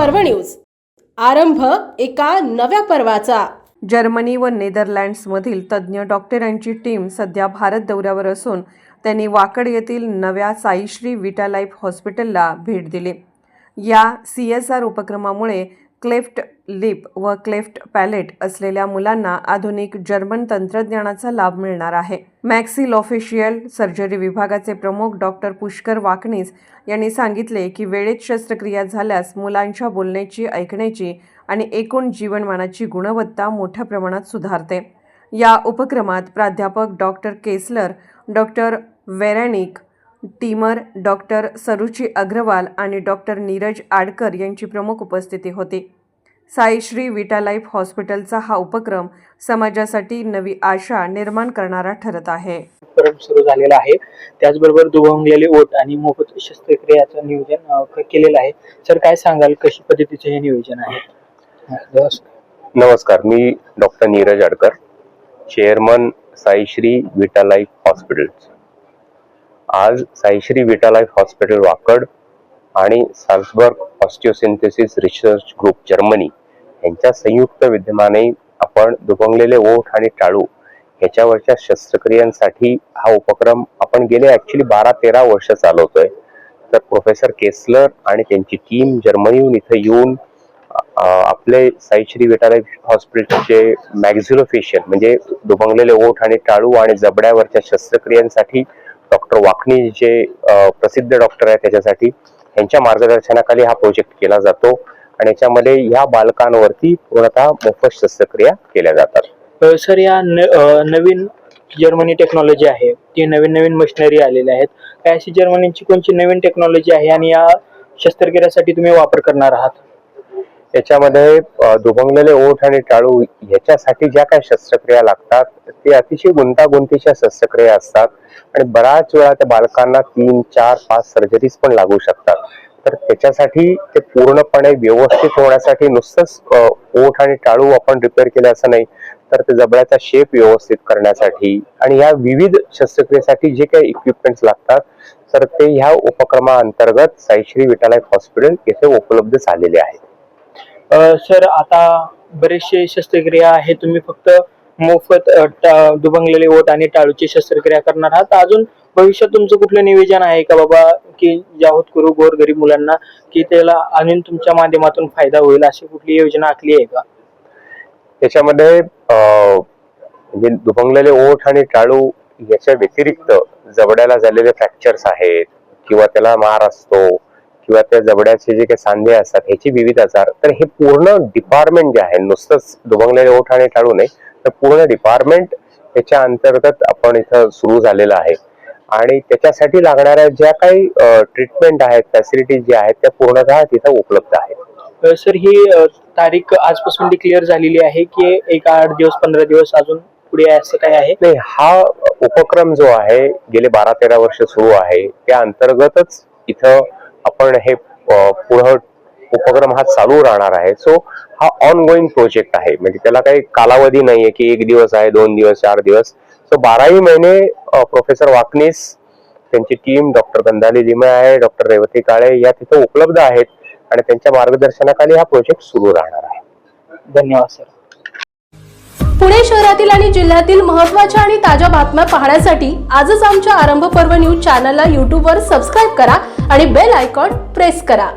पर्व न्यूज। आरंभ एका नव्या पर्वाचा। जर्मनी व नेदरलँड्समधील तज्ज्ञ डॉक्टरांची टीम सध्या भारत दौऱ्यावर असून त्यांनी वाकड येथील नव्या साईश्री विटा लाईफ हॉस्पिटलला भेट दिली। या CSR उपक्रमामुळे क्लेफ्ट लिप व क्लेफ्ट पॅलेट असलेल्या मुलांना आधुनिक जर्मन तंत्रज्ञानाचा लाभ मिळणार आहे। मॅक्सिलोफेशियल सर्जरी विभागाचे प्रमुख डॉक्टर पुष्कर वाकनीस यांनी सांगितले की वेळेत शस्त्रक्रिया झाल्यास मुलांच्या बोलण्याची, ऐकण्याची आणि एकूण जीवनमानाची गुणवत्ता मोठ्या प्रमाणात सुधारते। या उपक्रमात प्राध्यापक doctor Kessler, doctor Veronique Timmer, doctor Saruchi Agarwal आणि डॉक्टर नीरज आडकर यांची प्रमुख उपस्थिती होती। साईश्री विटा लाईफ हॉस्पिटलचा हा उपक्रम समाजासाठी नवी आशा निर्माण करणारा ठरत आहे। उपक्रम सुरू झालेला आहे। त्याचबरोबर दुभंगलेले ओठ आणि मोफत शस्त्रक्रियाचं नियोजन केलेलं आहे। सर, काय सांगाल, कशी पद्धतीचे हे नियोजन आहे? नमस्कार, मी डॉक्टर नीरज आडकर, चेअरमन साईश्री विटा लाईफ हॉस्पिटल। आज साईश्री विटा लाईफ हॉस्पिटल वाकड आणि साल्सबर्ग ऑस्टिओसिंथेसिस रिसर्च ग्रुप जर्मनी यांच्या संयुक्त विद्यमाने आपण दुभंगलेले ओठ आणि टाळू ह्याच्यावरच्या शस्त्रक्रियांसाठी हा उपक्रम आपण गेले 12-13 वर्ष चालवतोय। तर प्रोफेसर केसलर आणि त्यांची टीम जर्मनीहून इथे येऊन आपले साईश्री विटा लाईफ हॉस्पिटलचे मॅक्सिलोफेशियल म्हणजे दुभंगलेले ओठ आणि टाळू आणि जबड्यावरच्या शस्त्रक्रियांसाठी डॉक्टर वाकनी जे प्रसिद्ध डॉक्टर आहे त्याच्यासाठी यांच्या मार्गदर्शनाखाली हा प्रोजेक्ट केला जातो आणि याच्यामध्ये या बालकांवरती पूर्णतः मोफत शस्त्रक्रिया केल्या जातात। सर, या नवीन जर्मनी टेक्नॉलॉजी आहे, ती नवीन मशिनरी आलेल्या आहेत, काय अशी जर्मनीची कोणती नवीन टेक्नॉलॉजी आहे आणि या शस्त्रक्रियासाठी तुम्ही वापर करणार आहात? याच्यामध्ये दुभंगलेले ओठ आणि टाळू ह्याच्यासाठी ज्या काही शस्त्रक्रिया लागतात ते अतिशय गुंतागुंतीच्या शस्त्रक्रिया असतात आणि बराच वेळा त्या बालकांना 3, 4, 5 सर्जरीज पण लागू शकतात। तर त्याच्यासाठी ते पूर्णपणे व्यवस्थित होण्यासाठी नुसतंच ओठ आणि टाळू आपण रिपेअर केले असं नाही, तर ते जबड्याचा शेप व्यवस्थित करण्यासाठी आणि या विविध शस्त्रक्रियेसाठी जे काही इक्विपमेंट्स लागतात तर ते ह्या उपक्रमाअंतर्गत साईश्री विटा लाईफ हॉस्पिटल येथे उपलब्ध झालेले आहेत। सर, आता बरेचसे शस्त्रक्रिया आहे, तुम्ही फक्त मोफत दुभंगलेले ओठ आणि टाळूची शस्त्रक्रिया करणार आहात, अजून भविष्यात तुमचं कुठलं नियोजन आहे का बाबा, की ज्या होतकरू गोरगरीब मुलांना की त्याला अजून तुमच्या माध्यमातून फायदा होईल अशी कुठली योजना आखली आहे का? त्याच्यामध्ये म्हणजे दुभंगलेले ओठ आणि टाळू याच्या व्यतिरिक्त जबड्याला झालेले फ्रॅक्चर्स आहेत किंवा त्याला मार असतो किंवा त्या जबड्याचे जे काही सांधे असतात ह्याची विविध आजार, तर हे पूर्ण डिपार्टमेंट जे आहे, नुसतंच दुभंगलेले ओठ आणि टाळू नाही तर पूर्ण डिपार्टमेंट त्याच्या अंतर्गत आपण इथं सुरू झालेलं आहे आणि त्याच्यासाठी लागणाऱ्या ज्या काही ट्रीटमेंट आहेत, फॅसिलिटीज ज्या आहेत त्या पूर्णतः तिथं उपलब्ध आहेत। सर, ही तारीख आजपासून डिक्लेअर झालेली आहे की एक 8 दिवस 15 दिवस अजून पुढे असं काय आहे? नाही, हा उपक्रम जो आहे गेले 12-13 वर्ष सुरू आहे त्या अंतर्गतच इथं आपण हे पुढे उपक्रम हा चालू राहणार आहे। सो हा ऑनगोईंग प्रोजेक्ट आहे, म्हणजे त्याला काही कालावधी नाहीये की 1 दिवस आहे, 2 दिवस, 4 दिवस। सो 12ही महिने प्रोफेसर वाकनीस, त्यांची टीम, डॉक्टर गंधाली लिमे आहे, डॉक्टर रेवती काळे या तिथे उपलब्ध आहेत आणि त्यांच्या मार्गदर्शनाखाली हा प्रोजेक्ट सुरू राहणार आहे। धन्यवाद सर। पुणे शहरातील आणि जिल्ह्यातील महत्त्वाच्या आणि ताज्या बातम्या पाहण्यासाठी आजच आमच्या आरंभ पर्व न्यूज चॅनलला YouTube वर सबस्क्राईब करा आणि बेल आयकॉन प्रेस करा।